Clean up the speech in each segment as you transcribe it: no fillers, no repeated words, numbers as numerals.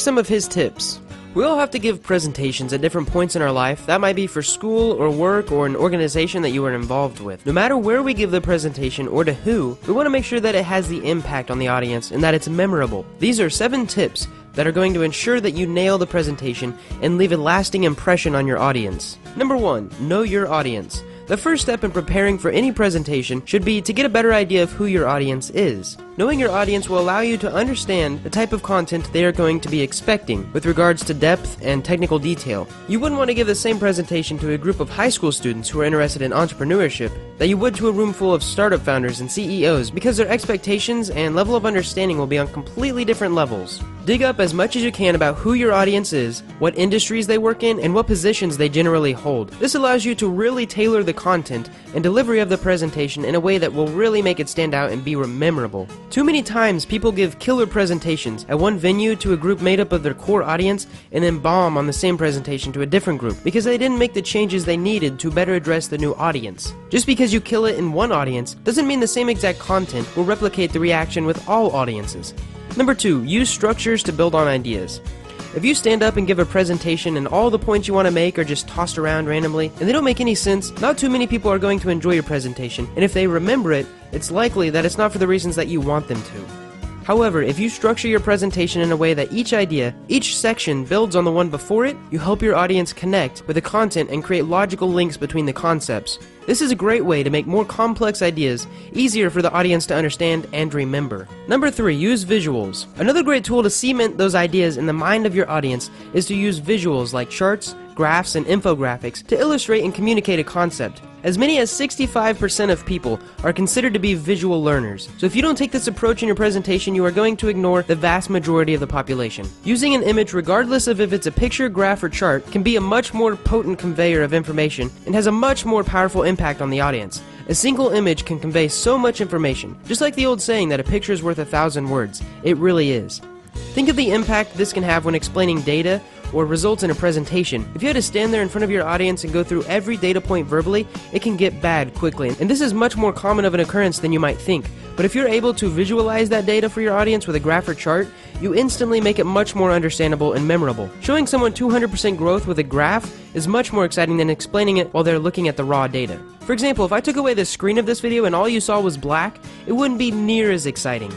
some of his tips. We all have to give presentations at different points in our life. That might be for school or work or an organization that you are involved with. No matter where we give the presentation or to who, we want to make sure that it has the impact on the audience and that it's memorable. These are 7 tips that are going to ensure that you nail the presentation and leave a lasting impression on your audience. Number 1, know your audience. The first step in preparing for any presentation should be to get a better idea of who your audience is. Knowing your audience will allow you to understand the type of content they are going to be expecting with regards to depth and technical detail. You wouldn't want to give the same presentation to a group of high school students who are interested in entrepreneurship that you would to a room full of startup founders and CEOs, because their expectations and level of understanding will be on completely different levels. Dig up as much as you can about who your audience is, what industries they work in, and what positions they generally hold. This allows you to really tailor the content and delivery of the presentation in a way that will really make it stand out and be memorable. Too many times people give killer presentations at one venue to a group made up of their core audience and then bomb on the same presentation to a different group because they didn't make the changes they needed to better address the new audience. Just because you kill it in one audience doesn't mean the same exact content will replicate the reaction with all audiences. Number 2, use structures to build on ideas. If you stand up and give a presentation and all the points you want to make are just tossed around randomly and they don't make any sense, not too many people are going to enjoy your presentation, and if they remember it, it's likely that it's not for the reasons that you want them to. However, if you structure your presentation in a way that each idea, each section builds on the one before it, you help your audience connect with the content and create logical links between the concepts. This is a great way to make more complex ideas easier for the audience to understand and remember. Number 3, use visuals. Another great tool to cement those ideas in the mind of your audience is to use visuals like charts, graphs, and infographics to illustrate and communicate a concept. As many as 65% of people are considered to be visual learners, so if you don't take this approach in your presentation, you are going to ignore the vast majority of the population. Using an image, regardless of if it's a picture, graph, or chart, can be a much more potent conveyor of information and has a much more powerful impact on the audience. A single image can convey so much information, just like the old saying that a picture is worth 1,000 words. It really is. Think of the impact this can have when explaining data or results in a presentation. If you had to stand there in front of your audience and go through every data point verbally, it can get bad quickly, and this is much more common of an occurrence than you might think. But if you're able to visualize that data for your audience with a graph or chart, you instantly make it much more understandable and memorable. Showing someone 200% growth with a graph is much more exciting than explaining it while they're looking at the raw data. For example, if I took away the screen of this video and all you saw was black, it wouldn't be near as exciting.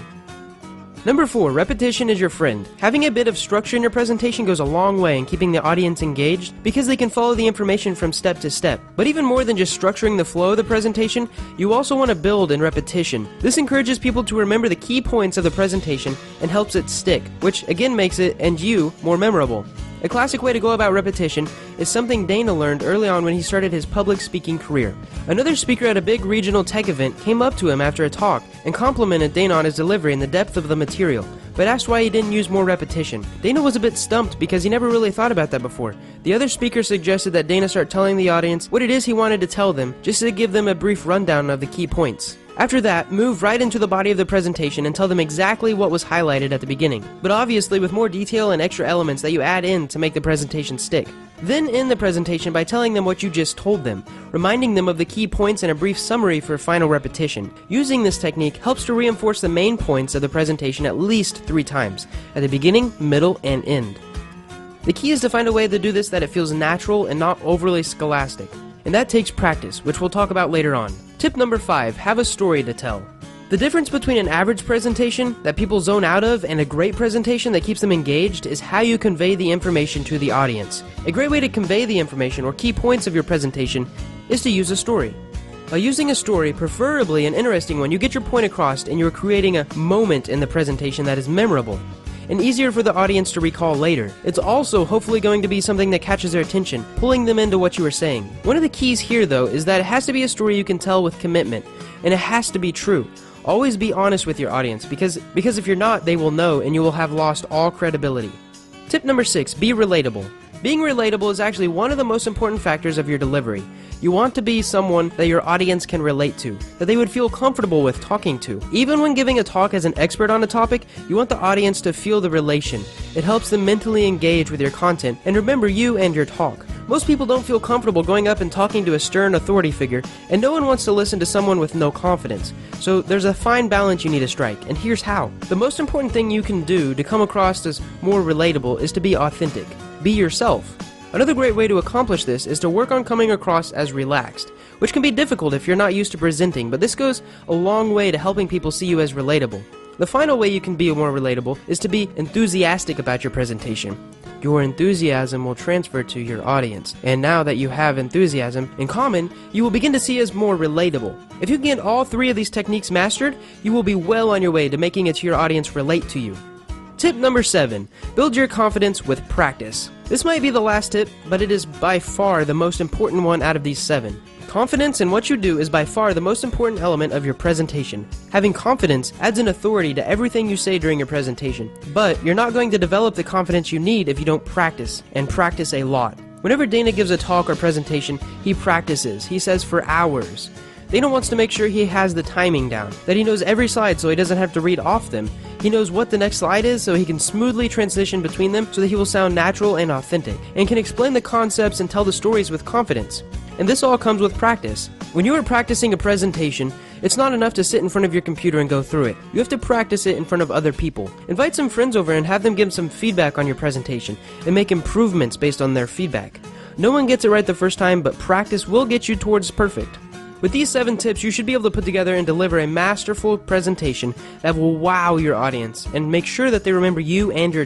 Number 4, repetition is your friend. Having a bit of structure in your presentation goes a long way in keeping the audience engaged because they can follow the information from step to step. But even more than just structuring the flow of the presentation, you also want to build in repetition. This encourages people to remember the key points of the presentation and helps it stick, which again makes it, and you, more memorable. A classic way to go about repetition is something Dana learned early on when he started his public speaking career. Another speaker at a big regional tech event came up to him after a talk and complimented Dana on his delivery and the depth of the material, but asked why he didn't use more repetition. Dana was a bit stumped because he never really thought about that before. The other speaker suggested that Dana start telling the audience what it is he wanted to tell them, just to give them a brief rundown of the key points. After that, move right into the body of the presentation and tell them exactly what was highlighted at the beginning, but obviously with more detail and extra elements that you add in to make the presentation stick. Then end the presentation by telling them what you just told them, reminding them of the key points and a brief summary for final repetition. Using this technique helps to reinforce the main points of the presentation at least 3 times, at the beginning, middle, and end. The key is to find a way to do this that it feels natural and not overly scholastic, and that takes practice, which we'll talk about later on. Tip number 5, have a story to tell. The difference between an average presentation that people zone out of and a great presentation that keeps them engaged is how you convey the information to the audience. A great way to convey the information or key points of your presentation is to use a story. By using a story, preferably an interesting one, you get your point across and you're creating a moment in the presentation that is memorable and easier for the audience to recall later. It's also hopefully going to be something that catches their attention, pulling them into what you were saying. One of the keys here though is that it has to be a story you can tell with commitment, and it has to be true. Always be honest with your audience because if you're not, they will know and you will have lost all credibility. Tip number 6, be relatable. Being relatable is actually one of the most important factors of your delivery. You want to be someone that your audience can relate to, that they would feel comfortable with talking to. Even when giving a talk as an expert on a topic, you want the audience to feel the relation. It helps them mentally engage with your content and remember you and your talk. Most people don't feel comfortable going up and talking to a stern authority figure, and no one wants to listen to someone with no confidence. So there's a fine balance you need to strike, and here's how. The most important thing you can do to come across as more relatable is to be authentic. Be yourself. Another great way to accomplish this is to work on coming across as relaxed, which can be difficult if you're not used to presenting, but this goes a long way to helping people see you as relatable. The final way you can be more relatable is to be enthusiastic about your presentation. Your enthusiasm will transfer to your audience, and now that you have enthusiasm in common, you will begin to see as more relatable. If you can get all three of these techniques mastered, you will be well on your way to making it to your audience relate to you. Tip number 7. Build your confidence with practice. This might be the last tip, but it is by far the most important one out of these 7. Confidence in what you do is by far the most important element of your presentation. Having confidence adds an authority to everything you say during your presentation, but you're not going to develop the confidence you need if you don't practice, and practice a lot. Whenever Dana gives a talk or presentation, he practices. He says for hours. Dana wants to make sure he has the timing down, that he knows every slide so he doesn't have to read off them. He knows what the next slide is so he can smoothly transition between them so that he will sound natural and authentic, and can explain the concepts and tell the stories with confidence. And this all comes with practice. When you are practicing a presentation, it's not enough to sit in front of your computer and go through it. You have to practice it in front of other people. Invite some friends over and have them give some feedback on your presentation, and make improvements based on their feedback. No one gets it right the first time, but practice will get you towards perfect. With these 7 tips, you should be able to put together and deliver a masterful presentation that will wow your audience and make sure that they remember you and your